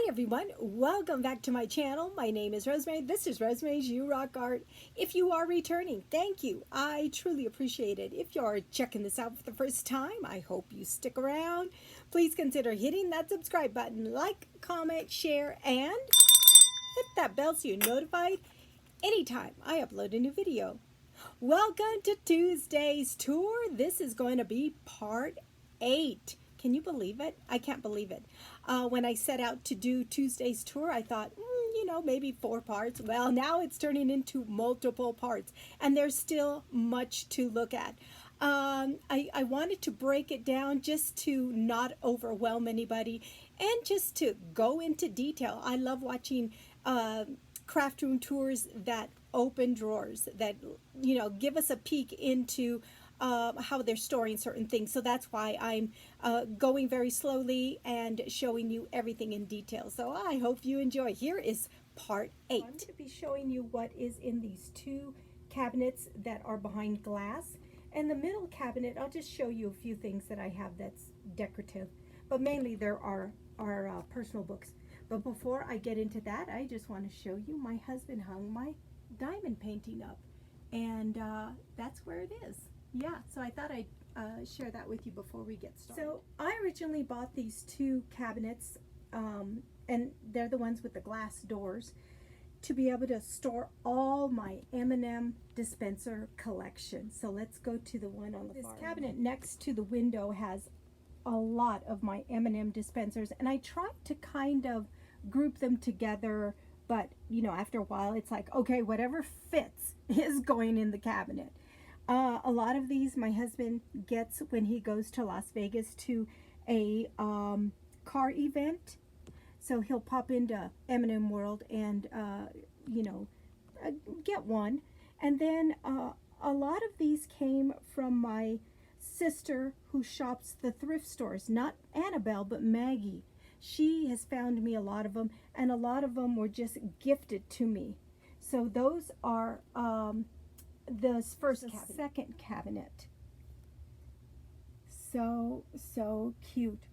Hi everyone, welcome back to my channel. My name is Rosemary. This is Rosemary's You Rock Art. If you are returning, thank you. I truly appreciate it. If you are checking this out for the first time, I hope you stick around. Please consider hitting that subscribe button, like, comment, share, and hit that bell so you're notified anytime I upload a new video. Welcome to Tuesday's tour. This is going to be part 8. Can you believe it? I can't believe it. When I set out to do Tuesday's tour, I thought, maybe 4 parts. Well, now it's turning into multiple parts, and there's still much to look at. I wanted to break it down just to not overwhelm anybody and just to go into detail. I love watching craft room tours that open drawers, that give us a peek into how they're storing certain things. So that's why I'm going very slowly and showing you everything in detail. So I hope you enjoy. Here is part 8. I'm going to be showing you what is in these 2 cabinets that are behind glass. And the middle cabinet, I'll just show you a few things that I have that's decorative. But mainly there are personal books. But before I get into that, I just want to show you my husband hung my diamond painting up. And that's where it is. Yeah, so I thought I'd share that with you before we get started. So I originally bought these 2 cabinets, and they're the ones with the glass doors, to be able to store all my M&M dispenser collection. So let's go to the one on the far. This cabinet next to the window has a lot of my M&M dispensers, and I tried to kind of group them together, but after a while it's like, okay, whatever fits is going in the cabinet. A lot of these my husband gets when he goes to Las Vegas to a car event. So he'll pop into M&M World and, get one. And then a lot of these came from my sister who shops the thrift stores. Not Annabelle, but Maggie. She has found me a lot of them, and a lot of them were just gifted to me. So those are the second cabinet. So cute.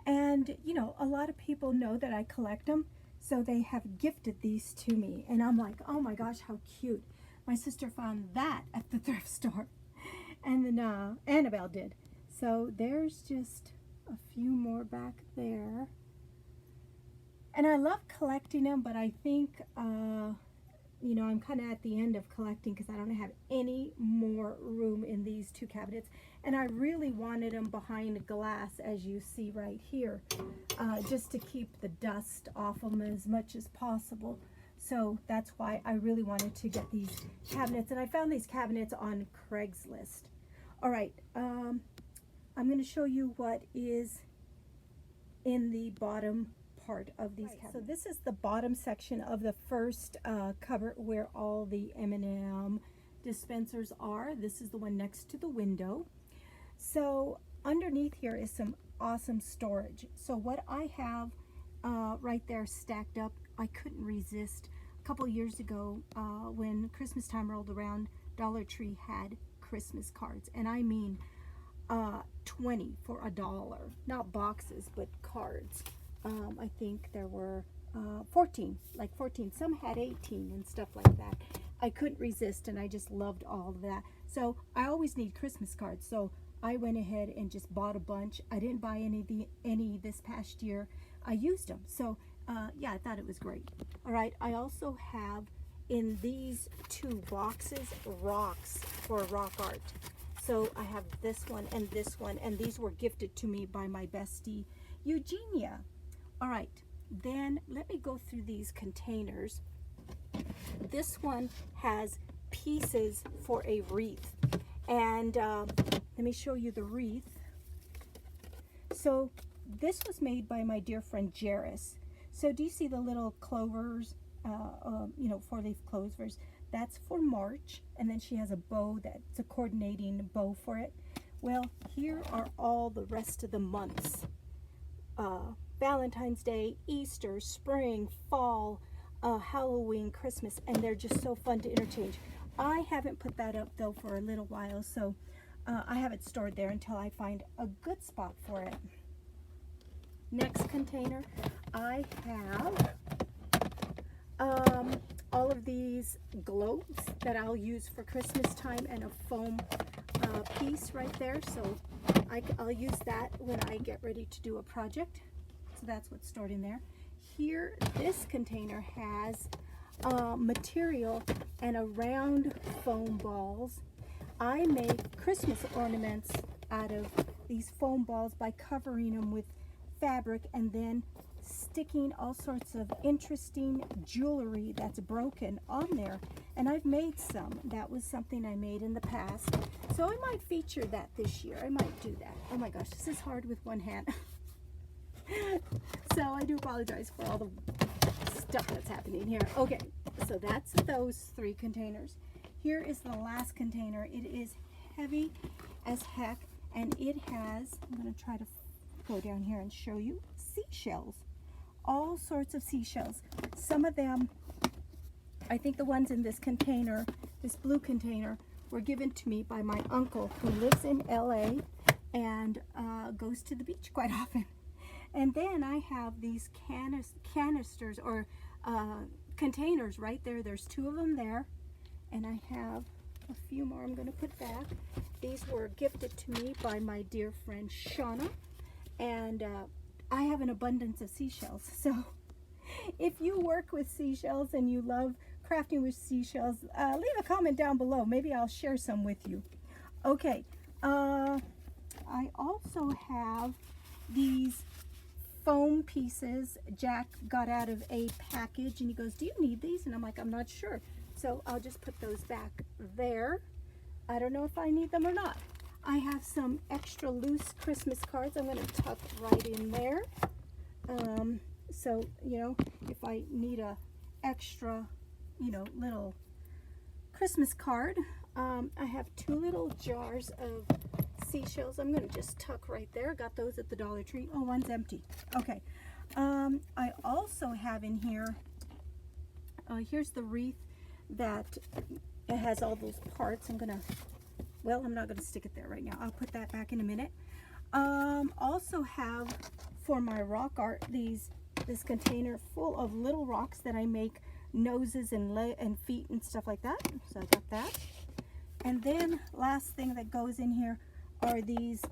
And a lot of people know that I collect them, so they have gifted these to me, and I'm like, oh my gosh, how cute. My sister found that at the thrift store, and then Annabelle did. So there's just a few more back there, and I love collecting them, but I think I'm kind of at the end of collecting because I don't have any more room in these 2 cabinets. And I really wanted them behind glass, as you see right here, just to keep the dust off them as much as possible. So that's why I really wanted to get these cabinets. And I found these cabinets on Craigslist. All right, I'm going to show you what is in the bottom part of these cabinets. So this is the bottom section of the first cupboard where all the M&M dispensers are. This is the one next to the window. So underneath here is some awesome storage. So what I have right there stacked up, I couldn't resist. A couple years ago when Christmas time rolled around, Dollar Tree had Christmas cards, and I mean 20 for $1. Not boxes, but cards. I think there were 14. Some had 18 and stuff like that. I couldn't resist, and I just loved all of that. So I always need Christmas cards, so I went ahead and just bought a bunch. I didn't buy any this past year. I used them, so yeah, I thought it was great. All right, I also have in these 2 boxes rocks for rock art. So I have this one, and these were gifted to me by my bestie Eugenia. All right, then let me go through these containers. This one has pieces for a wreath, and let me show you the wreath. So this was made by my dear friend Jairus. So do you see the little clovers, 4-leaf clovers? That's for March, and then she has a bow that's a coordinating bow for it. Well, here are all the rest of the months. Valentine's Day, Easter, spring, fall, Halloween, Christmas, and they're just so fun to interchange. I haven't put that up though for a little while, so I have it stored there until I find a good spot for it. Next container, I have all of these globes that I'll use for Christmas time, and a foam piece right there. So I'll use that when I get ready to do a project. So that's what's stored in there. Here, this container has material and a round foam balls. I make Christmas ornaments out of these foam balls by covering them with fabric and then sticking all sorts of interesting jewelry that's broken on there. And I've made some. That was something I made in the past. So I might feature that this year. I might do that. Oh my gosh, this is hard with one hand. So I do apologize for all the stuff that's happening here. Okay, so that's those 3 containers. Here is the last container. It is heavy as heck, and it has, I'm going to try to go down here and show you, seashells. All sorts of seashells. Some of them, I think the ones in this container, this blue container, were given to me by my uncle who lives in LA and goes to the beach quite often. And then I have these canisters or containers right there. There's 2 of them there. And I have a few more I'm going to put back. These were gifted to me by my dear friend Shauna. And I have an abundance of seashells. So if you work with seashells and you love crafting with seashells, leave a comment down below. Maybe I'll share some with you. Okay. I also have these foam pieces Jack got out of a package, and he goes, "Do you need these?" And I'm like, "I'm not sure." So I'll just put those back there. I don't know if I need them or not. I have some extra loose Christmas cards I'm going to tuck right in there. So, you know, if I need a extra, you know, little Christmas card, I have 2 little jars of seashells. I'm going to just tuck right there. Got those at the Dollar Tree. Oh, one's empty. Okay. I also have in here, here's the wreath that it has all those parts. I'm not going to stick it there right now. I'll put that back in a minute. Also have for my rock art this container full of little rocks that I make noses and feet and stuff like that. So I got that. And then last thing that goes in here are these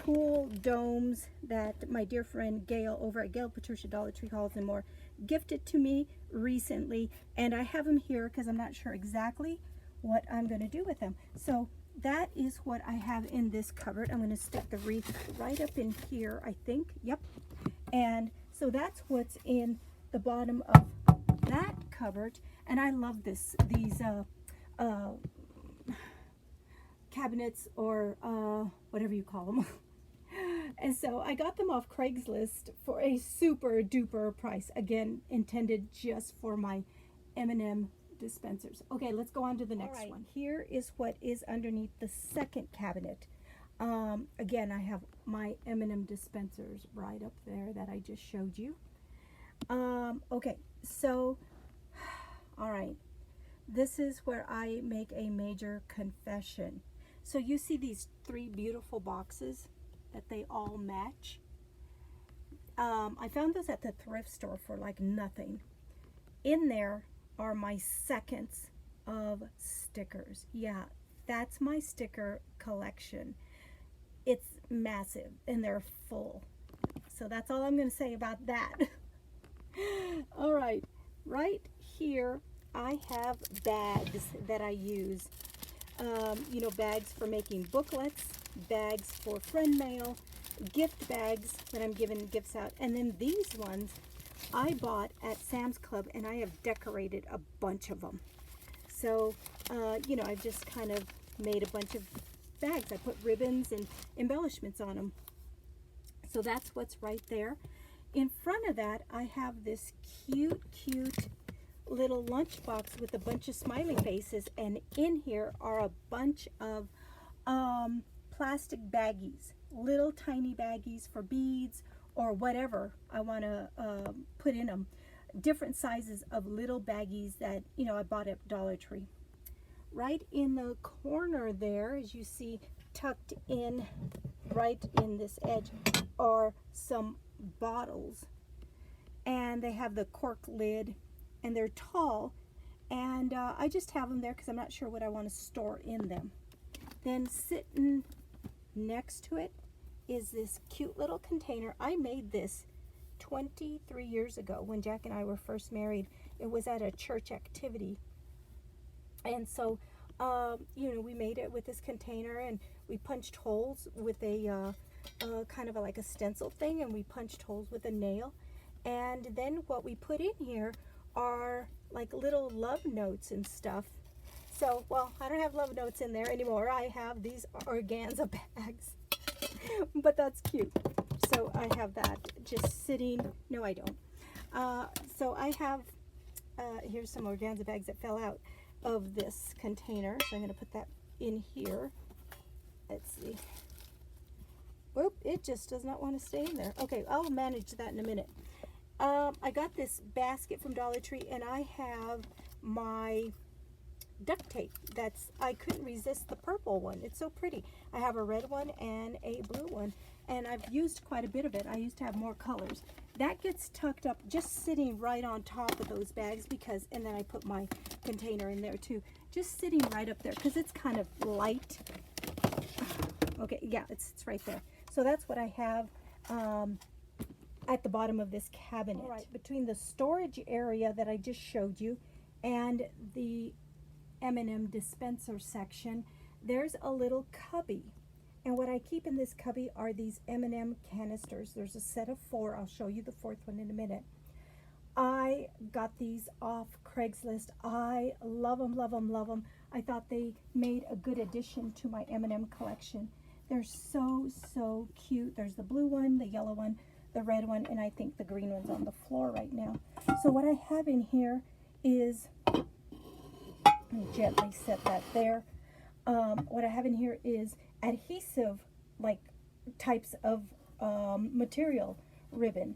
cool domes that my dear friend Gail over at Gail Patricia Dollar Tree Hauls and More gifted to me recently, and I have them here because I'm not sure exactly what I'm going to do with them. So that is what I have in this cupboard. I'm going to stick the wreath right up in here, I think. Yep. And so that's what's in the bottom of that cupboard. And I love these cabinets or whatever you call them. And so I got them off Craigslist for a super duper price. Again, intended just for my M&M dispensers. Okay, let's go on to the next one. Here is what is underneath the second cabinet. Again, I have my M&M dispensers right up there that I just showed you. Okay, so, all right. This is where I make a major confession. So you see these 3 beautiful boxes that they all match. I found those at the thrift store for like nothing. In there are my seconds of stickers. Yeah, that's my sticker collection. It's massive and they're full. So that's all I'm going to say about that. All right, right here I have bags that I use. You know, bags for making booklets, bags for friend mail, gift bags when I'm giving gifts out, and then these ones I bought at Sam's Club, and I have decorated a bunch of them. So, you know, I've just kind of made a bunch of bags. I put ribbons and embellishments on them. So that's what's right there. In front of that, I have this cute little lunchbox with a bunch of smiley faces, and in here are a bunch of plastic baggies, little tiny baggies for beads or whatever I want to put in them. Different sizes of little baggies that, you know, I bought at Dollar Tree. Right in the corner there, as you see, tucked in right in this edge, are some bottles. and they have the cork lid, and they're tall, and I just have them there because I'm not sure what I want to store in them. Then sitting next to it is this cute little container. I made this 23 years ago when Jack and I were first married. It was at a church activity, and so you know, we made it with this container, and we punched holes with a kind of like a stencil thing, and we punched holes with a nail. And then what we put in here are like little love notes and stuff. So, well, I don't have love notes in there anymore. I have these organza bags, but that's cute. So I have that just sitting. No, I don't. So I have, here's some organza bags that fell out of this container. So I'm going to put that in here. Let's see. Whoop, it just does not want to stay in there. Okay, I'll manage that in a minute. I got this basket from Dollar Tree, and I have my duct tape. I couldn't resist the purple one. It's so pretty. I have a red one and a blue one, and I've used quite a bit of it. I used to have more colors. That gets tucked up, just sitting right on top of those bags, because, and then I put my container in there too, just sitting right up there because it's kind of light. Okay, yeah, it's right there. So that's what I have at the bottom of this cabinet. All right, between the storage area that I just showed you and the M&M dispenser section, there's a little cubby. And what I keep in this cubby are these M&M canisters. There's a set of 4. I'll show you the 4th one in a minute. I got these off Craigslist. I love them, love them, love them. I thought they made a good addition to my M&M collection. They're so, so cute. There's the blue one, the yellow one, the red one, and I think the green one's on the floor right now. So what I have in here is, let me gently set that there. What I have in here is adhesive, like types of material ribbon.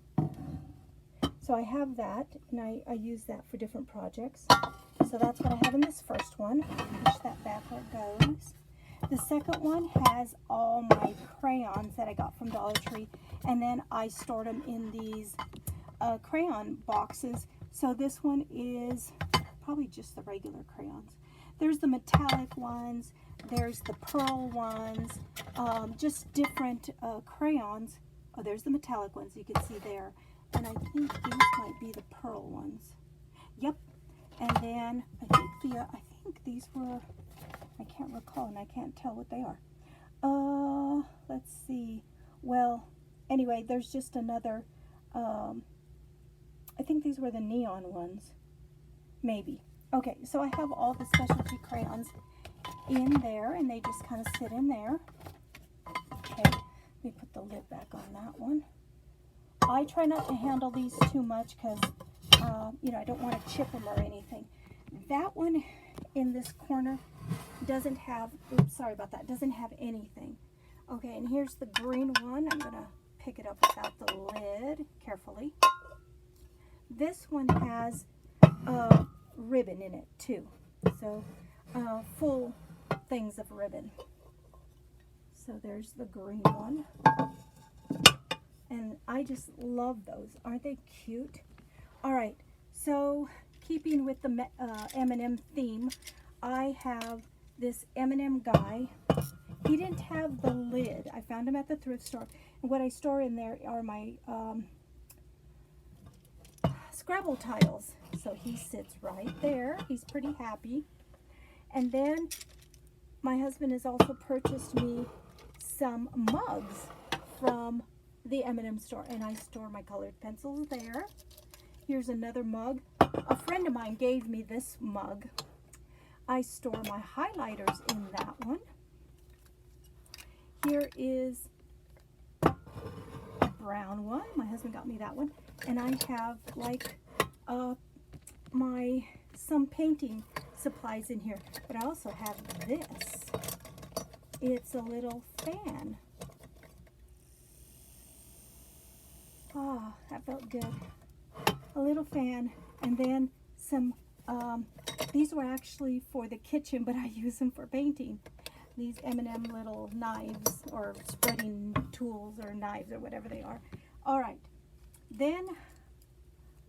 So I have that, and I use that for different projects. So that's what I have in this first one. Push that back where it goes. The second one has all my crayons that I got from Dollar Tree, and then I stored them in these crayon boxes. So this one is probably just the regular crayons. There's the metallic ones, there's the pearl ones, just different crayons. Oh, there's the metallic ones you can see there. And I think these might be the pearl ones. Yep. And then I think these were, I can't recall, and I can't tell what they are. Let's see. Well, anyway, there's just another, I think these were the neon ones. Maybe. Okay, so I have all the specialty crayons in there, and they just kind of sit in there. Okay, let me put the lid back on that one. I try not to handle these too much because, you know, I don't want to chip them or anything. That one in this corner doesn't have, oops, sorry about that, doesn't have anything. Okay, and here's the green one. I'm going to pick it up without the lid carefully. This one has ribbon in it too. So, full things of ribbon. So there's the green one. And I just love those. Aren't they cute? All right, so keeping with the M&M theme, I have this M&M guy. He didn't have the lid. I found him at the thrift store. And what I store in there are my Scrabble tiles. So he sits right there. He's pretty happy. And then my husband has also purchased me some mugs from the M&M store, and I store my colored pencils there. Here's another mug. A friend of mine gave me this mug. I store my highlighters in that one. Here is a brown one. My husband got me that one. And I have like some painting supplies in here. But I also have this. It's a little fan. Ah, that felt good. A little fan, and then some, these were actually for the kitchen, but I use them for painting. These M&M little knives, or spreading tools, or knives, or whatever they are. All right. Then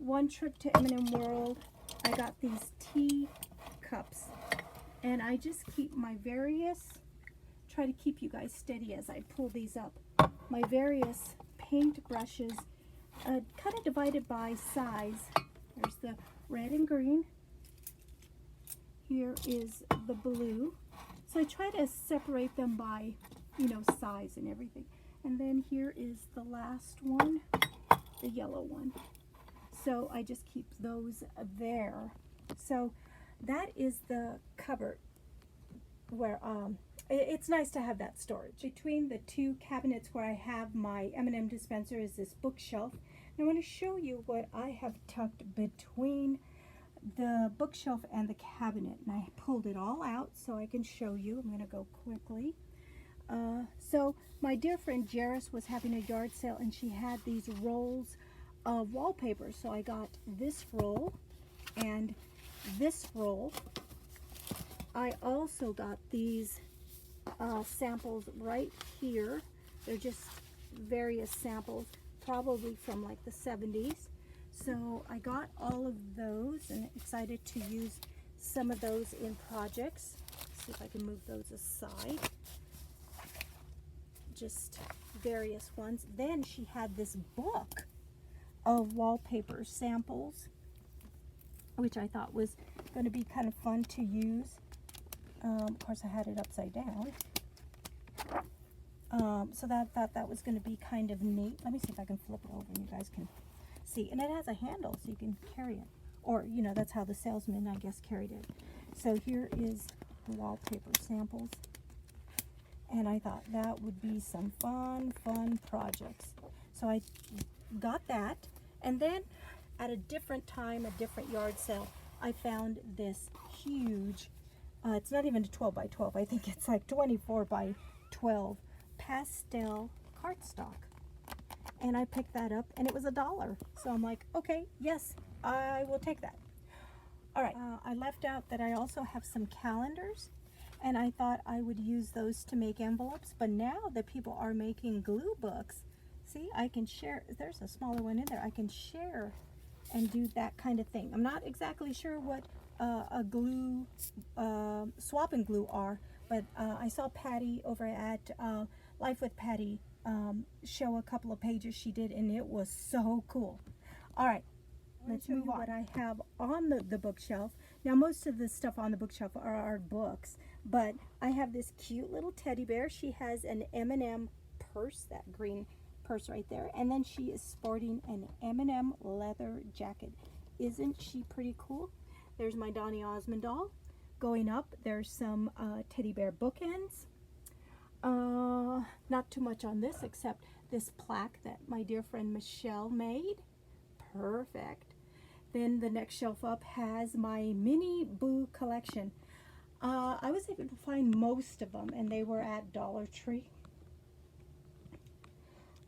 one trip to M&M World, I got these tea cups, and I just keep my various, try to keep you guys steady as I pull these up, my various paint brushes, kind of divided by size. There's the red and green. Here is the blue. So I try to separate them by, you know, size and everything. And then here is the last one, the yellow one. So I just keep those there. So that is the cupboard where it's nice to have that storage. Between the two cabinets where I have my M&M dispenser is this bookshelf. And I want to show you what I have tucked between the bookshelf and the cabinet. And I pulled it all out so I can show you. I'm going to go quickly. So my dear friend Jairus was having a yard sale, and she had these rolls of wallpaper. So I got this roll and this roll. I also got these samples right here. They're just various samples, probably from like the 70s. So I got all of those and excited to use some of those in projects. See if I can move those aside. Just various ones. Then she had this book of wallpaper samples, which I thought was going to be kind of fun to use. Of course, I had it upside down. So that was going to be kind of neat. Let me see if I can flip it over and you guys can see. And it has a handle so you can carry it. Or, you know, that's how the salesman, I guess, carried it. So here is the wallpaper samples. And I thought that would be some fun projects. So I got that. And then at a different time, a different yard sale, I found this huge, it's not even a 12 by 12, I think it's like 24 by 12 pastel cardstock. And I picked that up and it was $1. So I'm like, okay, yes, I will take that. All right, I left out that I also have some calendars, and I thought I would use those to make envelopes, but now that people are making glue books, see, I can share, there's a smaller one in there, I can share and do that kind of thing. I'm not exactly sure what a glue, swap and glue are, but I saw Patty over at Life with Patty show a couple of pages she did, and it was so cool. All right, let's move on. What I have on the bookshelf. Now, most of the stuff on the bookshelf are books, but I have this cute little teddy bear. She has an M&M purse, that green purse right there, and then she is sporting an M&M leather jacket. Isn't she pretty cool? There's my Donny Osmond doll. Going up, there's some teddy bear bookends. Not too much on this except this plaque that my dear friend Michelle made. Perfect. Then the next shelf up has my Minnie Boo collection. I was able to find most of them, and they were at Dollar Tree.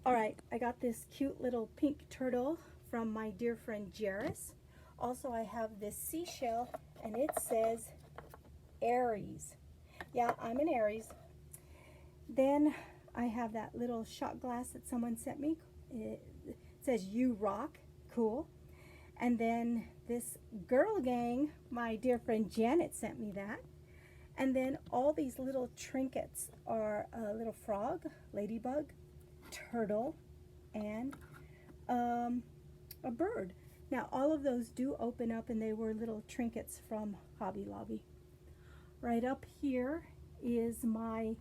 All right, I got this cute little pink turtle from my dear friend Jairus. Also, I have this seashell, and it says Aries. Yeah, I'm an Aries. Then I have that little shot glass that someone sent me. It says You Rock. Cool. And then this Girl Gang, my dear friend Janet sent me that. And then all these little trinkets are a little frog, ladybug, turtle, and a bird. Now, all of those do open up, and they were little trinkets from Hobby Lobby. Right up here is my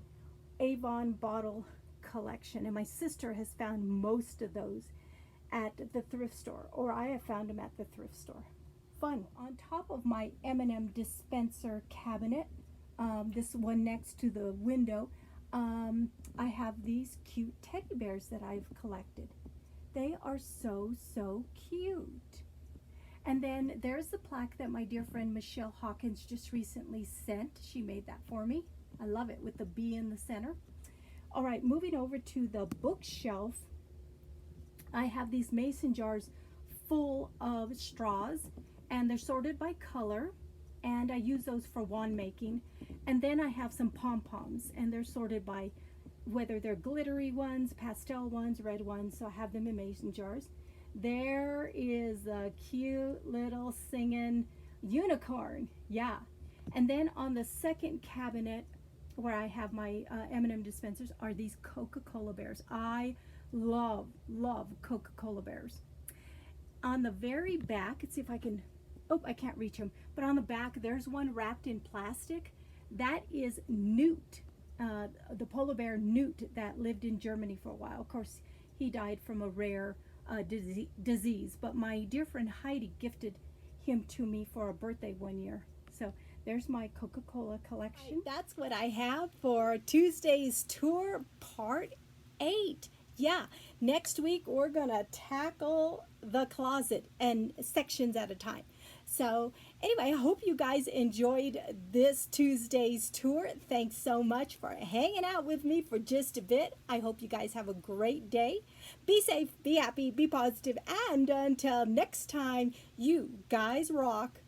Avon bottle collection, and my sister has found most of those at the thrift store, or I have found them at the thrift store. Fun. On top of my M&M dispenser cabinet, this one next to the window, I have these cute teddy bears that I've collected. They are so cute. And then there's the plaque that my dear friend Michelle Hawkins just recently sent. She made that for me. I love it with the bee in the center. All right, moving over to the bookshelf, I have these mason jars full of straws, and they're sorted by color, and I use those for wand making. And then I have some pom-poms, and they're sorted by whether they're glittery ones, pastel ones, red ones, so I have them in mason jars. There is a cute little singing unicorn. Yeah. And then on the second cabinet where I have my M&M dispensers are these Coca-Cola bears. I love Coca-Cola bears. On the very back, let's see if I can, oh, I can't reach them, but on the back, there's one wrapped in plastic. That is Newt, the polar bear Newt that lived in Germany for a while. Of course, he died from a rare disease, but my dear friend Heidi gifted him to me for a birthday one year. So there's my Coca-Cola collection. That's what I have for Tuesday's tour, part 8. Yeah, next week we're going to tackle the closet and sections at a time. So anyway, I hope you guys enjoyed this Tuesday's tour. Thanks so much for hanging out with me for just a bit. I hope you guys have a great day. Be safe, be happy, be positive, and until next time, you guys rock.